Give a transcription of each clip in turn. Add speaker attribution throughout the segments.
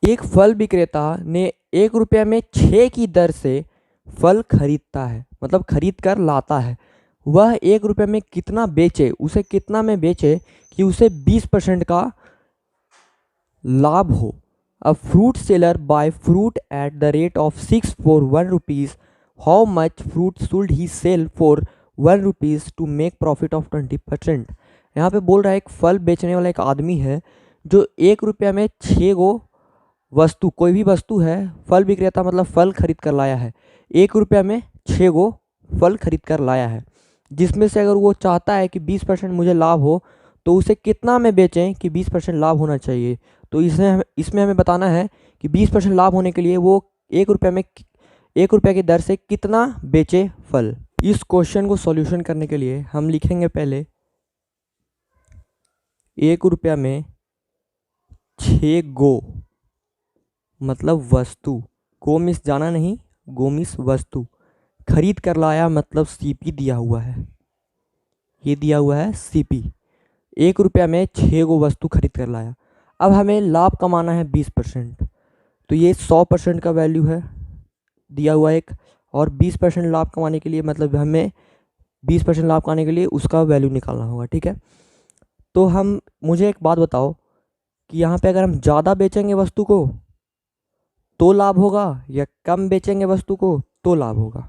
Speaker 1: एक फल विक्रेता ने 1 रुपये में 6 की दर से फल खरीदता है, मतलब खरीद कर लाता है। वह 1 रुपये में कितना बेचे, उसे कितना में बेचे कि उसे 20% का लाभ हो। A fruit seller buy fruit at the rate of 6 for 1 rupees. How much fruit should he sell for 1 rupees to make profit of 20%। यहाँ पे बोल रहा है एक फल बेचने वाला एक आदमी है जो 1 रुपये में 6 गो वस्तु, कोई भी वस्तु है, फल विक्रेता मतलब फल खरीद कर लाया है, 1 रुपये में 6 गो फल खरीद कर लाया है, जिसमें से अगर वो चाहता है कि 20% मुझे लाभ हो तो उसे कितना में बेचें कि 20% लाभ होना चाहिए। तो इसमें हमें बताना है कि 20% लाभ होने के लिए वो 1 रुपये की दर से कितना बेचे फल। इस क्वेश्चन को सॉल्यूशन करने के लिए हम लिखेंगे पहले 1 रुपये में 6 गो, मतलब वस्तु, गो मिस जाना नहीं, गो मिस वस्तु, खरीद कर लाया मतलब सीपी दिया हुआ है, ये दिया हुआ है सीपी। 1 रुपये में 6 गो वस्तु खरीद कर लाया। अब हमें लाभ कमाना है 20%, तो ये 100% का वैल्यू है दिया हुआ एक, और 20% लाभ कमाने के लिए मतलब हमें 20% लाभ कमाने के लिए उसका वैल्यू निकालना होगा, ठीक है। तो मुझे एक बात बताओ कि यहाँ पे अगर हम ज़्यादा बेचेंगे वस्तु को तो लाभ होगा या कम बेचेंगे वस्तु को तो लाभ होगा।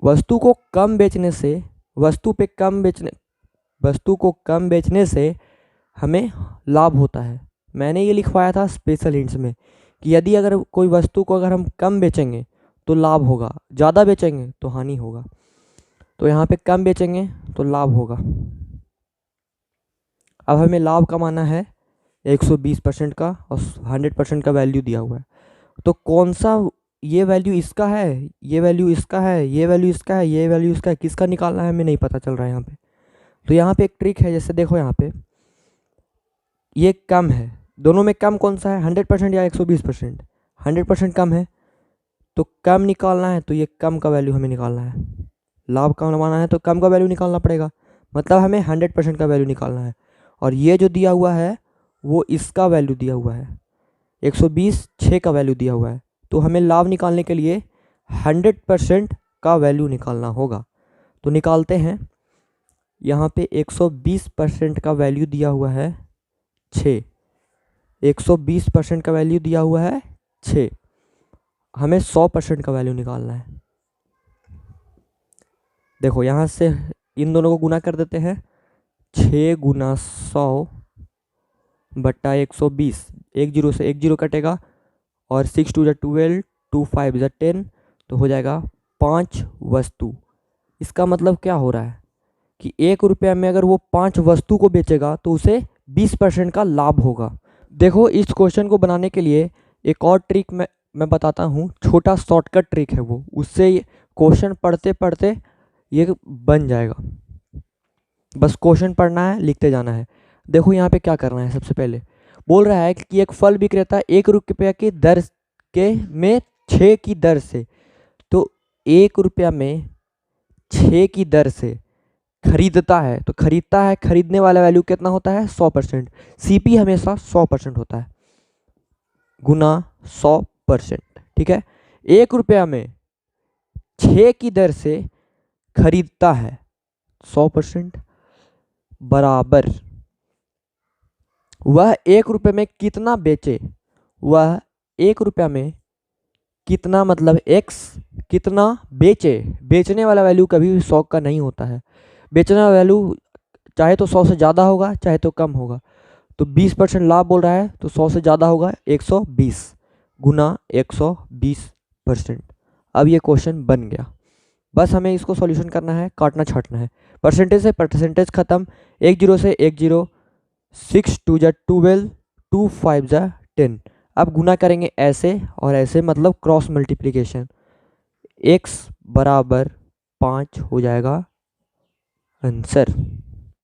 Speaker 1: वस्तु को कम बेचने से, वस्तु को कम बेचने से हमें लाभ होता है। मैंने ये लिखवाया था स्पेशल हिंट्स में कि यदि अगर कोई वस्तु को अगर हम कम बेचेंगे तो लाभ होगा, ज़्यादा बेचेंगे तो हानि होगा। तो यहाँ पे कम बेचेंगे तो लाभ होगा। अब हमें लाभ कमाना है 120% का और 100% का वैल्यू दिया हुआ है। तो कौन सा, ये वैल्यू इसका है, ये वैल्यू इसका है, ये वैल्यू इसका है, ये वैल्यू इसका है, किसका निकालना है हमें नहीं पता चल रहा है यहाँ पे। तो यहाँ पे एक ट्रिक है, जैसे देखो यहाँ पे ये कम है, दोनों में कम कौन सा है, 100% या 120%। 100% कम है तो कम निकालना है, तो ये कम का वैल्यू हमें निकालना है। लाभ कमाना है तो कम का वैल्यू निकालना पड़ेगा, मतलब हमें 100% का वैल्यू निकालना है। और ये जो दिया हुआ है वो इसका वैल्यू दिया हुआ है, 120 6 का वैल्यू दिया हुआ है। तो हमें लाभ निकालने के लिए 100% का वैल्यू निकालना होगा। तो निकालते हैं। यहाँ पे 120% का वैल्यू दिया हुआ है 6, 120% का वैल्यू दिया हुआ है 6, हमें 100% का वैल्यू निकालना है। देखो यहाँ से इन दोनों को गुना कर देते हैं, 6 गुना 100 बट्टा 120, 1 जीरो से 1 जीरो कटेगा और 6 2 12, 2 5 10, तो हो जाएगा 5 वस्तु। इसका मतलब क्या हो रहा है कि 1 रुपये में अगर वो 5 वस्तु को बेचेगा तो उसे 20% का लाभ होगा। देखो इस क्वेश्चन को बनाने के लिए एक और ट्रिक मैं बताता हूँ, छोटा शॉर्टकट ट्रिक है वो, उससे क्वेश्चन पढ़ते पढ़ते ये बन जाएगा। बस क्वेश्चन पढ़ना है, लिखते जाना है। देखो यहाँ पे क्या करना है, सबसे पहले बोल रहा है कि एक फल विक्रेता 1 रुपये की दर में 6 की दर से, तो 1 रुपया में 6 की दर से खरीदता है, तो खरीदता है, खरीदने वाला वैल्यू कितना होता है 100%। सीपी हमेशा 100% होता है, गुना 100%, ठीक है। 1 रुपया में 6 की दर से खरीदता है 100% बराबर वह 1 रुपये में कितना बेचे, वह 1 रुपया में कितना मतलब x कितना बेचे। बेचने वाला वैल्यू कभी भी 100 का नहीं होता है, बेचने वाला वैल्यू चाहे तो 100 से ज़्यादा होगा चाहे तो कम होगा। तो 20% लाभ बोल रहा है तो 100 से ज़्यादा होगा, 120 गुना 120%। अब ये क्वेश्चन बन गया, बस हमें इसको सॉल्यूशन करना है, काटना छाटना है। परसेंटेज से परसेंटेज खत्म, 1 जीरो से 1 जीरो, 6 2 12, 2 5 10। अब गुना करेंगे ऐसे और ऐसे, मतलब क्रॉस मल्टीप्लिकेशन, x बराबर 5 हो जाएगा आंसर।